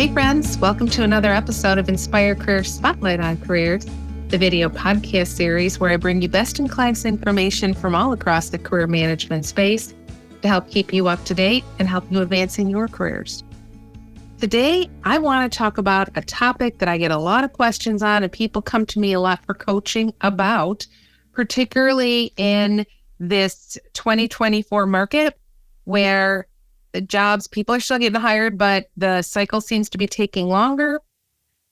Hey friends, welcome to another episode of Inspire Career Spotlight on Careers, the video podcast series where I bring you best-in-class information from all across the career management space to help keep you up to date and help you advance in your careers. Today, I want to talk about a topic that I get a lot of questions on and people come to me a lot for coaching about, particularly in this 2024 market where the jobs, people are still getting hired, but the cycle seems to be taking longer.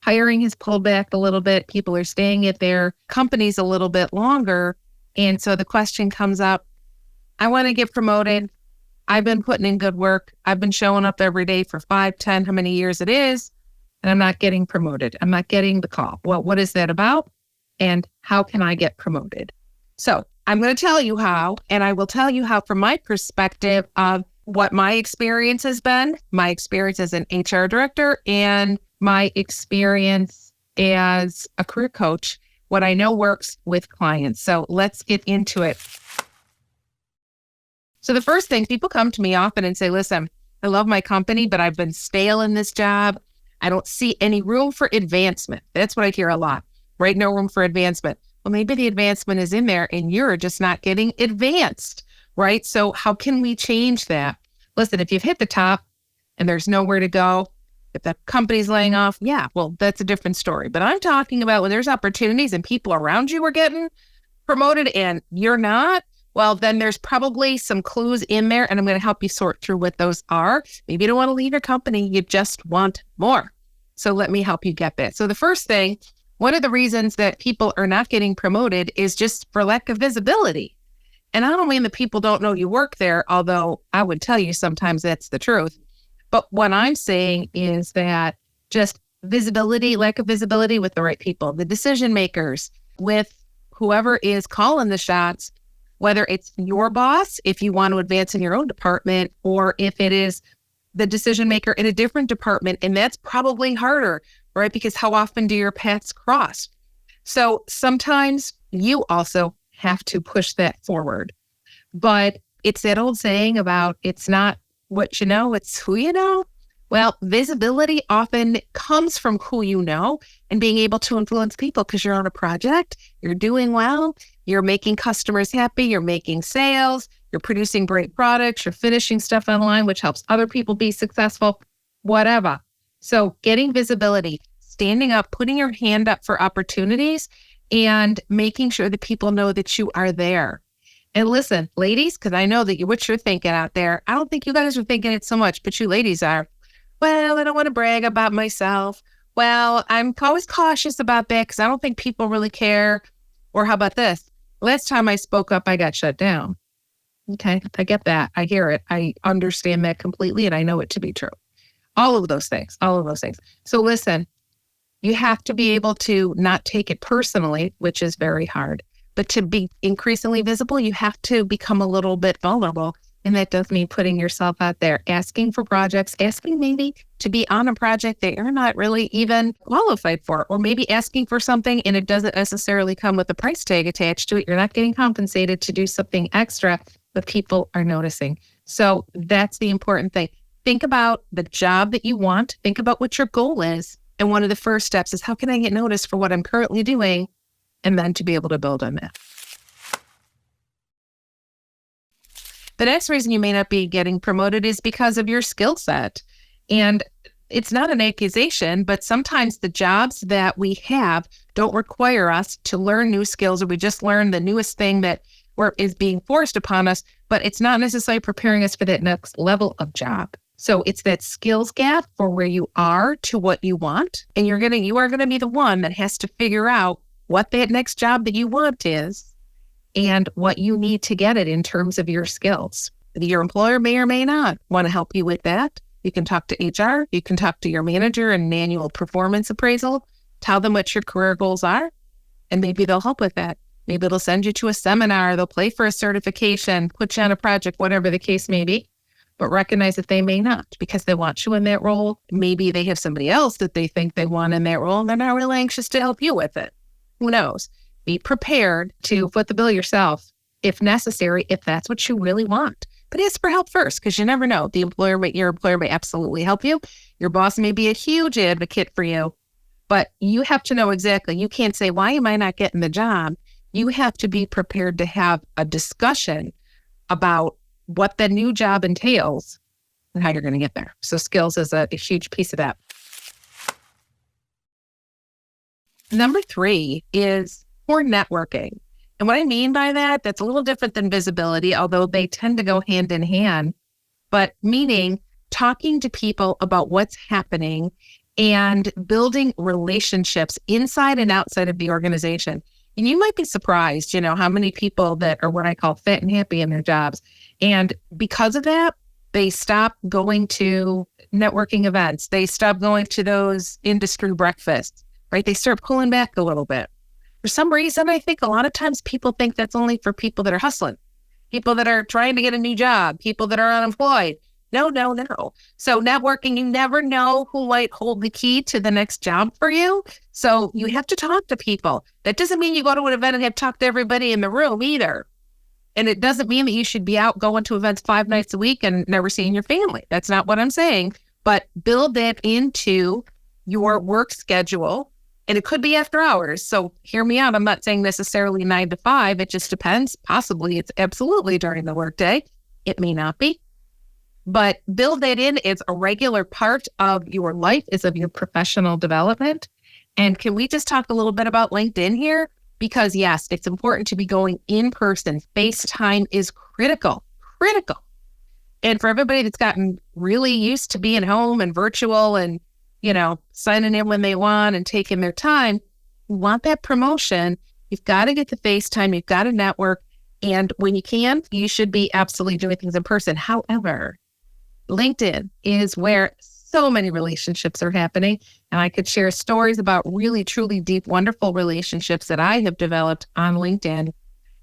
Hiring has pulled back a little bit. People are staying at their companies a little bit longer. And so the question comes up, I want to get promoted. I've been putting in good work. I've been showing up every day for 5, 10, how many years it is, and I'm not getting promoted. I'm not getting the call. Well, what is that about? And how can I get promoted? So I'm going to tell you how, and I will tell you how from my perspective of what my experience has been, my experience as an HR director, and my experience as a career coach, what I know works with clients. So let's get into it. So the first thing, people come to me often and say, listen, I love my company, but I've been stale in this job. I don't see any room for advancement. That's what I hear a lot, right? No room for advancement. Well, maybe the advancement is in there and you're just not getting advanced, right? So how can we change that? Listen, if you've hit the top and there's nowhere to go, if the company's laying off, yeah, well, that's a different story. But I'm talking about when there's opportunities and people around you are getting promoted and you're not, well, then there's probably some clues in there and I'm going to help you sort through what those are. Maybe you don't want to leave your company, you just want more. So let me help you get that. So the first thing, one of the reasons that people are not getting promoted is just for lack of visibility. And I don't mean that people don't know you work there, although I would tell you sometimes that's the truth. But what I'm saying is that just visibility, lack of visibility with the right people, the decision makers, with whoever is calling the shots, whether it's your boss, if you want to advance in your own department, or if it is the decision maker in a different department. And that's probably harder, right? Because how often do your paths cross? So sometimes you also have to push that forward. But it's that old saying about it's not what you know, it's who you know. Well, visibility often comes from who you know and being able to influence people because you're on a project, you're doing well, you're making customers happy, you're making sales, you're producing great products, you're finishing stuff online, which helps other people be successful, whatever. So getting visibility, standing up, putting your hand up for opportunities, and making sure that people know that you are there. And listen, ladies, because I know that what you're thinking out there, I don't think you guys are thinking it so much, but you ladies are, well, I don't want to brag about myself. Well, I'm always cautious about that because I don't think people really care. Or how about this? Last time I spoke up, I got shut down. Okay, I get that. I hear it. I understand that completely, and I know it to be true. All of those things. So listen, you have to be able to not take it personally, which is very hard. But to be increasingly visible, you have to become a little bit vulnerable. And that does mean putting yourself out there, asking for projects, asking maybe to be on a project that you're not really even qualified for, or maybe asking for something and it doesn't necessarily come with a price tag attached to it. You're not getting compensated to do something extra, but people are noticing. So that's the important thing. Think about the job that you want. Think about what your goal is. And one of the first steps is how can I get noticed for what I'm currently doing? And then to be able to build on that. The next reason you may not be getting promoted is because of your skill set. And it's not an accusation, but sometimes the jobs that we have don't require us to learn new skills, or we just learn the newest thing that is being forced upon us, but it's not necessarily preparing us for that next level of job. So it's that skills gap for where you are to what you want. And you are going to be the one that has to figure out what that next job that you want is and what you need to get it in terms of your skills. Your employer may or may not want to help you with that. You can talk to HR, you can talk to your manager in an annual performance appraisal, tell them what your career goals are, and maybe they'll help with that. Maybe they'll send you to a seminar, they'll pay for a certification, put you on a project, whatever the case may be. But recognize that they may not because they want you in that role. Maybe they have somebody else that they think they want in that role and they're not really anxious to help you with it. Who knows? Be prepared to foot the bill yourself if necessary, if that's what you really want. But ask for help first, because you never know. Your employer may absolutely help you. Your boss may be a huge advocate for you, but you have to know exactly. You can't say, why am I not getting the job? You have to be prepared to have a discussion about what the new job entails and how you're going to get there. So skills is a huge piece of that. Number 3 is for networking. And what I mean by that, that's a little different than visibility, although they tend to go hand in hand, but meaning talking to people about what's happening and building relationships inside and outside of the organization. And you might be surprised, how many people that are what I call fat and happy in their jobs. And because of that, they stop going to networking events. They stop going to those industry breakfasts, right? They start pulling back a little bit. For some reason, I think a lot of times people think that's only for people that are hustling, people that are trying to get a new job, people that are unemployed. No. So networking, you never know who might hold the key to the next job for you. So you have to talk to people. That doesn't mean you go to an event and have to talk to everybody in the room either. And it doesn't mean that you should be out going to events 5 nights a week and never seeing your family. That's not what I'm saying. But build that into your work schedule. And it could be after hours. So hear me out. I'm not saying necessarily 9 to 5. It just depends. Possibly it's absolutely during the workday. It may not be. But build that in. It's a regular part of your life, is of your professional development. And can we just talk a little bit about LinkedIn here? Because yes, it's important to be going in person. FaceTime is critical. And for everybody that's gotten really used to being home and virtual and, signing in when they want and taking their time, you want that promotion, you've got to get the FaceTime, you've got to network. And when you can, you should be absolutely doing things in person. However, LinkedIn is where so many relationships are happening. And I could share stories about really, truly deep, wonderful relationships that I have developed on LinkedIn.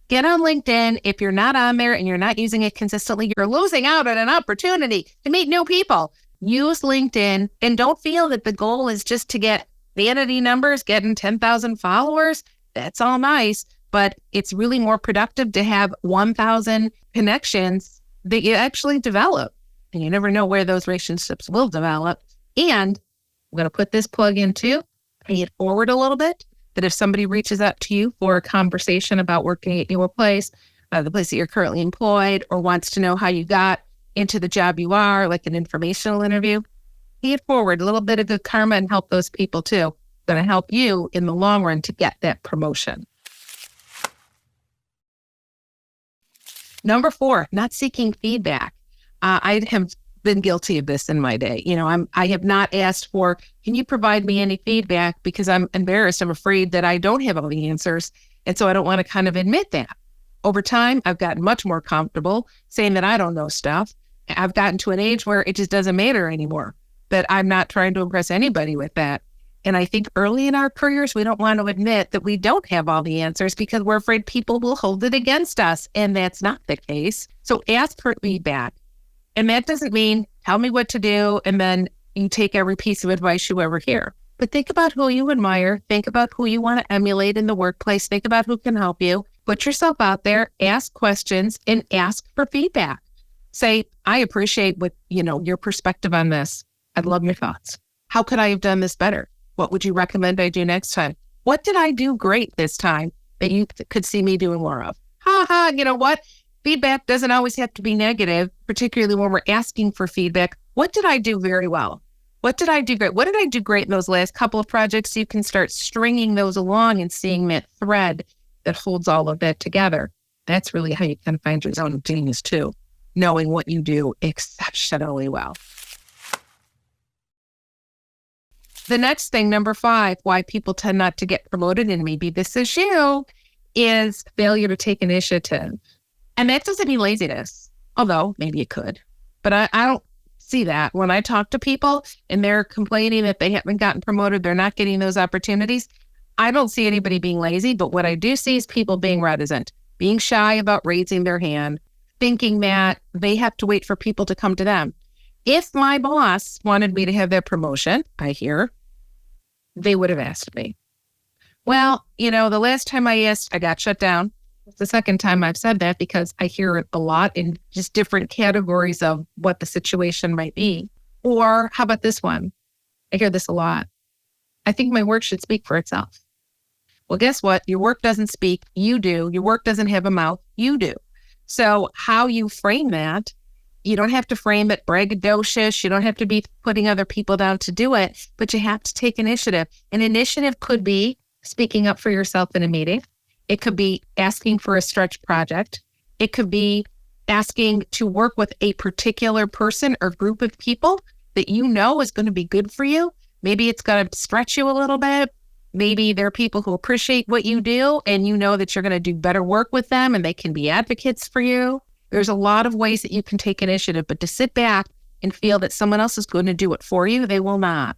Get on LinkedIn. If you're not on there and you're not using it consistently, you're losing out on an opportunity to meet new people. Use LinkedIn and don't feel that the goal is just to get vanity numbers, getting 10,000 followers. That's all nice, but it's really more productive to have 1,000 connections that you actually develop. And you never know where those relationships will develop. And I'm going to put this plug in too, pay it forward a little bit, that if somebody reaches out to you for a conversation about working at your place, the place that you're currently employed, or wants to know how you got into the job you are, like an informational interview, pay it forward, a little bit of good karma, and help those people too. It's going to help you in the long run to get that promotion. Number 4, not seeking feedback. I have been guilty of this in my day. I have not asked for, can you provide me any feedback? Because I'm embarrassed. I'm afraid that I don't have all the answers. And so I don't want to kind of admit that. Over time, I've gotten much more comfortable saying that I don't know stuff. I've gotten to an age where it just doesn't matter anymore, that I'm not trying to impress anybody with that. And I think early in our careers, we don't want to admit that we don't have all the answers because we're afraid people will hold it against us. And that's not the case. So ask for feedback. And that doesn't mean tell me what to do and then you take every piece of advice you ever hear. But think about who you admire. Think about who you want to emulate in the workplace. Think about who can help you. Put yourself out there, ask questions, and ask for feedback. Say, I appreciate your perspective on this. I'd love your thoughts. How could I have done this better? What would you recommend I do next time? What did I do great this time that you could see me doing more of? You know what? Feedback doesn't always have to be negative, particularly when we're asking for feedback. What did I do very well? What did I do great? What did I do great in those last couple of projects? You can start stringing those along and seeing that thread that holds all of that together. That's really how you can find your zone of genius too, knowing what you do exceptionally well. The next thing, number 5, why people tend not to get promoted, and maybe this is you, is failure to take initiative. And that doesn't mean laziness, although maybe it could. But I don't see that. When I talk to people and they're complaining that they haven't gotten promoted, they're not getting those opportunities, I don't see anybody being lazy. But what I do see is people being reticent, being shy about raising their hand, thinking that they have to wait for people to come to them. If my boss wanted me to have that promotion, I hear, they would have asked me. Well, the last time I asked, I got shut down. It's the second time I've said that because I hear it a lot in just different categories of what the situation might be. Or how about this one? I hear this a lot. I think my work should speak for itself. Well, guess what? Your work doesn't speak. You do. Your work doesn't have a mouth. You do. So how you frame that, you don't have to frame it braggadocious. You don't have to be putting other people down to do it, but you have to take initiative. An initiative could be speaking up for yourself in a meeting. It could be asking for a stretch project. It could be asking to work with a particular person or group of people that you know is going to be good for you. Maybe it's going to stretch you a little bit. Maybe there are people who appreciate what you do and you know that you're going to do better work with them and they can be advocates for you. There's a lot of ways that you can take initiative, but to sit back and feel that someone else is going to do it for you, they will not.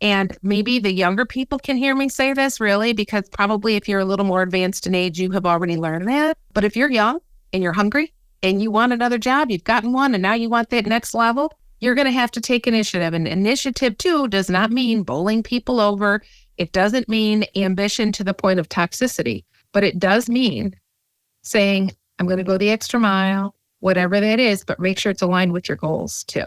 And maybe the younger people can hear me say this really, because probably if you're a little more advanced in age, you have already learned that. But if you're young and you're hungry and you want another job, you've gotten one and now you want that next level, you're going to have to take initiative. And initiative too does not mean bowling people over. It doesn't mean ambition to the point of toxicity, but it does mean saying, I'm going to go the extra mile, whatever that is, but make sure it's aligned with your goals too.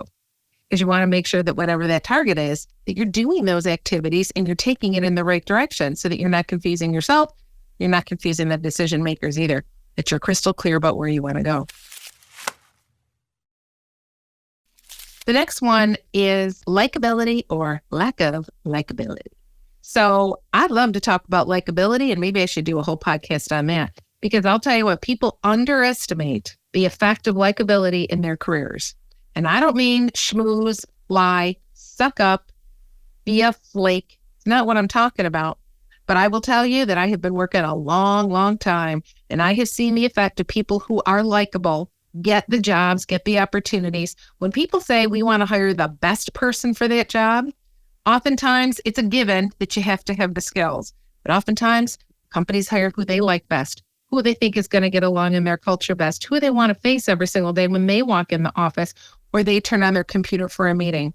Because you want to make sure that whatever that target is, that you're doing those activities and you're taking it in the right direction so that you're not confusing yourself. You're not confusing the decision makers either, that you're crystal clear about where you want to go. The next one is likability or lack of likability. So I'd love to talk about likability, and maybe I should do a whole podcast on that, because I'll tell you what, people underestimate the effect of likability in their careers. And I don't mean schmooze, lie, suck up, be a flake. It's not what I'm talking about. But I will tell you that I have been working a long, long time, and I have seen the effect of people who are likable get the jobs, get the opportunities. When people say we want to hire the best person for that job, oftentimes it's a given that you have to have the skills. But oftentimes companies hire who they like best, who they think is going to get along in their culture best, who they want to face every single day when they walk in the office or they turn on their computer for a meeting.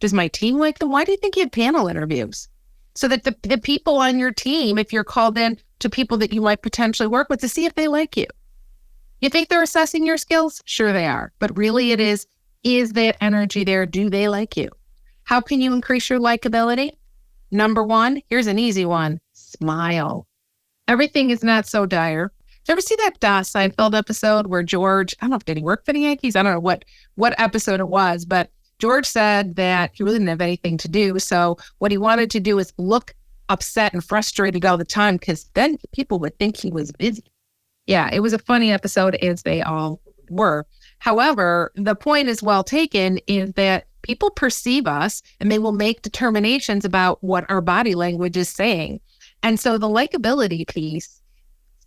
Does my team like them? Why do you think you have panel interviews? So that the people on your team, if you're called in to people that you might potentially work with, to see if they like you. You think they're assessing your skills? Sure they are. But really it is that energy there? Do they like you? How can you increase your likability? Number one, here's an easy one. Smile. Everything is not so dire. Did you ever see that Seinfeld episode where George, I don't know, did he work for the Yankees? I don't know what episode it was, but George said that he really didn't have anything to do. So what he wanted to do is look upset and frustrated all the time, because then people would think he was busy. Yeah, it was a funny episode, as they all were. However, the point is well taken, is that people perceive us and they will make determinations about what our body language is saying. And so the likability piece,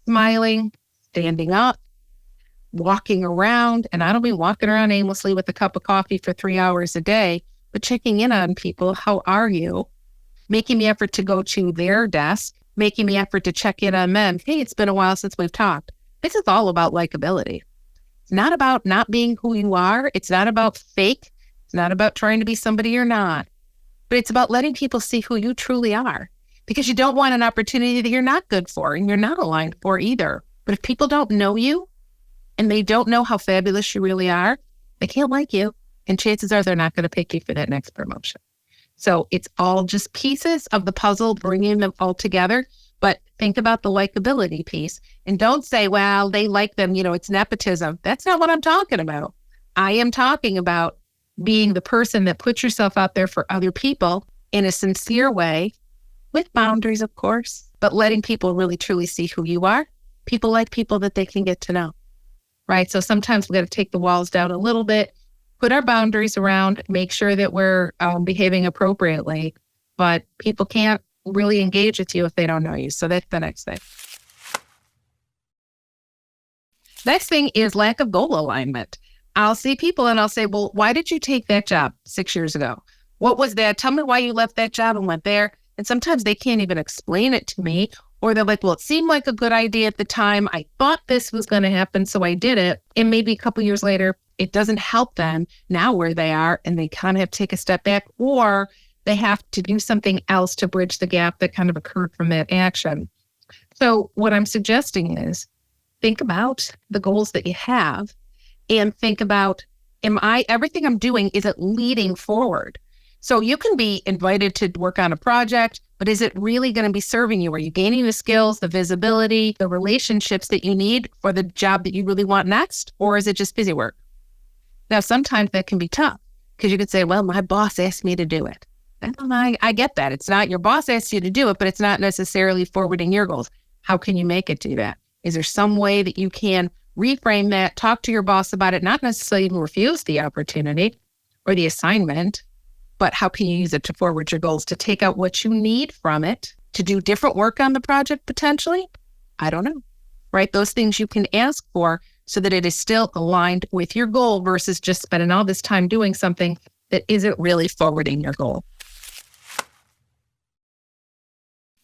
smiling, standing up, walking around, and I don't mean walking around aimlessly with a cup of coffee for 3 hours a day, but checking in on people. How are you? Making the effort to go to their desk, making the effort to check in on them. Hey, it's been a while since we've talked. This is all about likability. It's not about not being who you are. It's not about fake. It's not about trying to be somebody you're not. But it's about letting people see who you truly are, because you don't want an opportunity that you're not good for and you're not aligned for either. But if people don't know you and they don't know how fabulous you really are, they can't like you. And chances are they're not going to pick you for that next promotion. So it's all just pieces of the puzzle, bringing them all together. But think about the likability piece and don't say, well, they like them, it's nepotism. That's not what I'm talking about. I am talking about being the person that puts yourself out there for other people in a sincere way, with boundaries, of course, but letting people really truly see who you are. People like people that they can get to know, right? So sometimes we got to take the walls down a little bit, put our boundaries around, make sure that we're behaving appropriately, but people can't really engage with you if they don't know you. So that's the next thing. Next thing is lack of goal alignment. I'll see people and I'll say, well, why did you take that job 6 years ago? What was that? Tell me why you left that job and went there. And sometimes they can't even explain it to me, or they're like, well, it seemed like a good idea at the time. I thought this was going to happen, so I did it. And maybe a couple years later, it doesn't help them now where they are, and they kind of have to take a step back, or they have to do something else to bridge the gap that kind of occurred from that action. So what I'm suggesting is think about the goals that you have and think about, everything I'm doing, is it leading forward? So you can be invited to work on a project, but is it really going to be serving you? Are you gaining the skills, the visibility, the relationships that you need for the job that you really want next? Or is it just busy work? Now, sometimes that can be tough because you could say, well, my boss asked me to do it. And I get that. It's not your boss asked you to do it, but it's not necessarily forwarding your goals. How can you make it do that? Is there some way that you can reframe that, talk to your boss about it, not necessarily even refuse the opportunity or the assignment, but how can you use it to forward your goals, to take out what you need from it, to do different work on the project potentially? I don't know, right? Those things you can ask for so that it is still aligned with your goal versus just spending all this time doing something that isn't really forwarding your goal.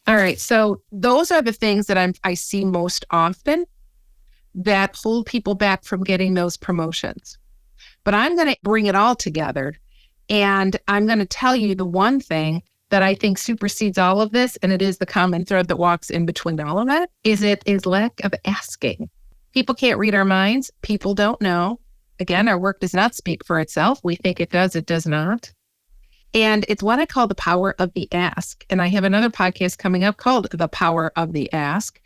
All right, so those are the things that I see most often that hold people back from getting those promotions. But I'm going to bring it all together, and I'm going to tell you the one thing that I think supersedes all of this, and it is the common thread that walks in between all of it is lack of asking. People can't read our minds. People don't know. Again, our work does not speak for itself. We think it does not. And it's what I call the power of the ask. And I have another podcast coming up called The Power of the Ask.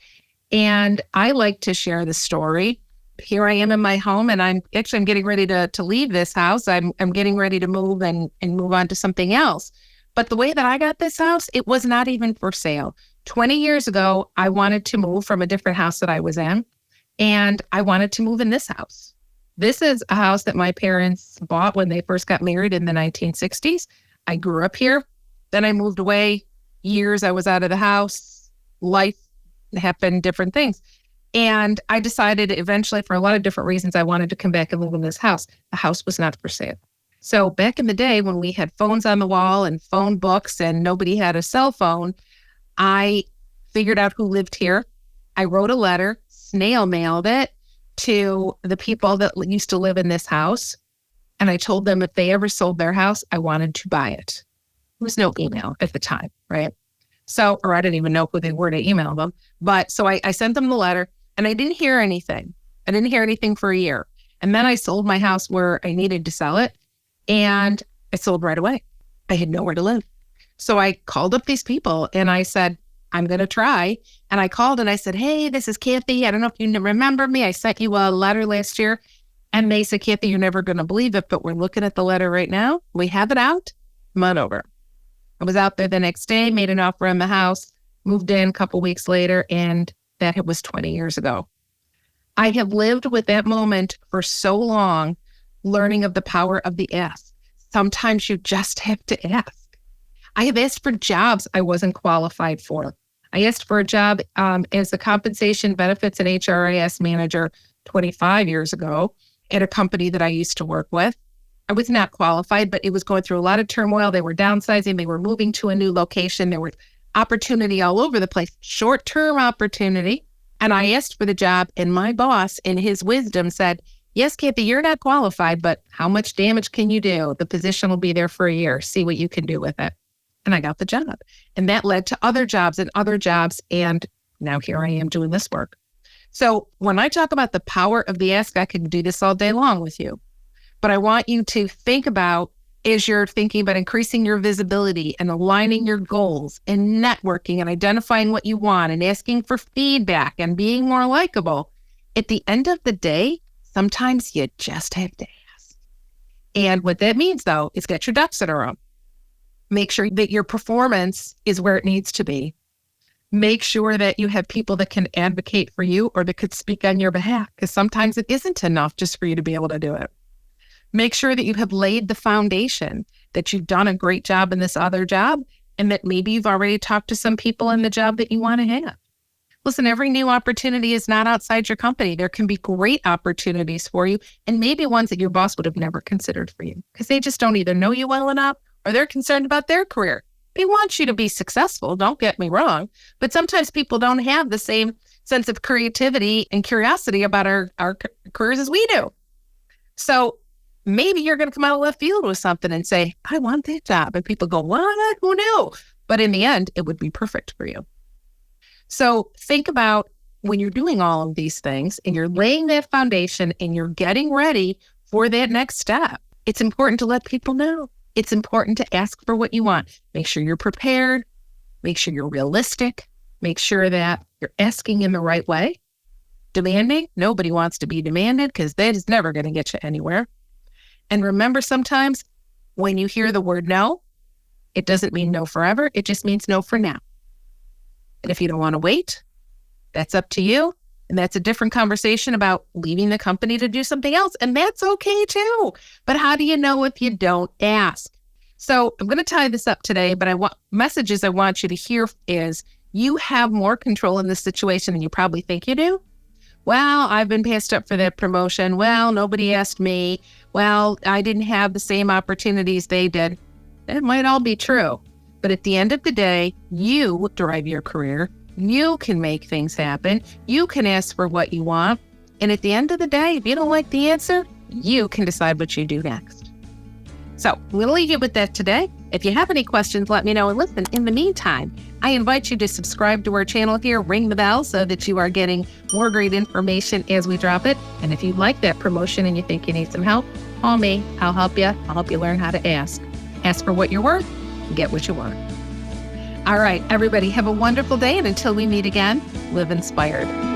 And I like to share the story. Here I am in my home, and I'm getting ready to leave this house. I'm getting ready to move and move on to something else. But the way that I got this house, it was not even for sale. 20 years ago, I wanted to move from a different house that I was in, and I wanted to move in this house. This is a house that my parents bought when they first got married in the 1960s. I grew up here. Then I moved away. Years I was out of the house. Life happened, different things. And I decided eventually, for a lot of different reasons, I wanted to come back and live in this house. The house was not for sale. So back in the day when we had phones on the wall and phone books and nobody had a cell phone, I figured out who lived here. I wrote a letter, snail mailed it to the people that used to live in this house. And I told them if they ever sold their house, I wanted to buy it. There was no email at the time, right? So, or I didn't even know who they were to email them. But so I sent them the letter, and I didn't hear anything. I didn't hear anything for a year. And then I sold my house where I needed to sell it, and I sold right away. I had nowhere to live. So I called up these people and I said, I'm going to try. And I called and I said, hey, this is Kathy. I don't know if you remember me. I sent you a letter last year. And they said, Kathy, you're never going to believe it, but we're looking at the letter right now. We have it out. Come on over. I was out there the next day, made an offer on the house, moved in a couple weeks later, and that was 20 years ago. I have lived with that moment for so long, learning of the power of the ask. Sometimes you just have to ask. I have asked for jobs I wasn't qualified for. I asked for a job as a compensation benefits and HRIS manager 25 years ago at a company that I used to work with. I was not qualified, but it was going through a lot of turmoil. They were downsizing. They were moving to a new location. There was opportunity all over the place, short-term opportunity. And I asked for the job, and my boss, in his wisdom, said, yes, Kathy, you're not qualified, but how much damage can you do? The position will be there for a year. See what you can do with it. And I got the job. And that led to other jobs and other jobs. And now here I am doing this work. So when I talk about the power of the ask, I can do this all day long with you. But I want you to think about, as you're thinking about increasing your visibility and aligning your goals and networking and identifying what you want and asking for feedback and being more likable, at the end of the day, sometimes you just have to ask. And what that means, though, is get your ducks in a row. Make sure that your performance is where it needs to be. Make sure that you have people that can advocate for you or that could speak on your behalf, because sometimes it isn't enough just for you to be able to do it. Make sure that you have laid the foundation, that you've done a great job in this other job, and that maybe you've already talked to some people in the job that you want to have. Listen, every new opportunity is not outside your company. There can be great opportunities for you, and maybe ones that your boss would have never considered for you because they just don't either know you well enough or they're concerned about their career. They want you to be successful, don't get me wrong, but sometimes people don't have the same sense of creativity and curiosity about our careers as we do. So maybe you're going to come out of left field with something and say, I want that job. And people go, what? Who knew? But in the end, it would be perfect for you. So think about when you're doing all of these things and you're laying that foundation and you're getting ready for that next step, it's important to let people know. It's important to ask for what you want. Make sure you're prepared. Make sure you're realistic. Make sure that you're asking in the right way. Demanding, nobody wants to be demanded because that is never going to get you anywhere. And remember, sometimes when you hear the word no, it doesn't mean no forever. It just means no for now. And if you don't want to wait, that's up to you. And that's a different conversation about leaving the company to do something else. And that's okay too. But how do you know if you don't ask? So I'm going to tie this up today, but messages I want you to hear is you have more control in this situation than you probably think you do. Well, I've been passed up for that promotion. Well, nobody asked me. Well, I didn't have the same opportunities they did. That might all be true. But at the end of the day, you drive your career. You can make things happen. You can ask for what you want. And at the end of the day, if you don't like the answer, you can decide what you do next. So we'll leave you with that today. If you have any questions, let me know. And listen, in the meantime, I invite you to subscribe to our channel here, ring the bell so that you are getting more great information as we drop it. And if you like that promotion and you think you need some help, call me. I'll help you. I'll help you learn how to ask. Ask for what you're worth, get what you want. All right, everybody, have a wonderful day. And until we meet again, live inspired.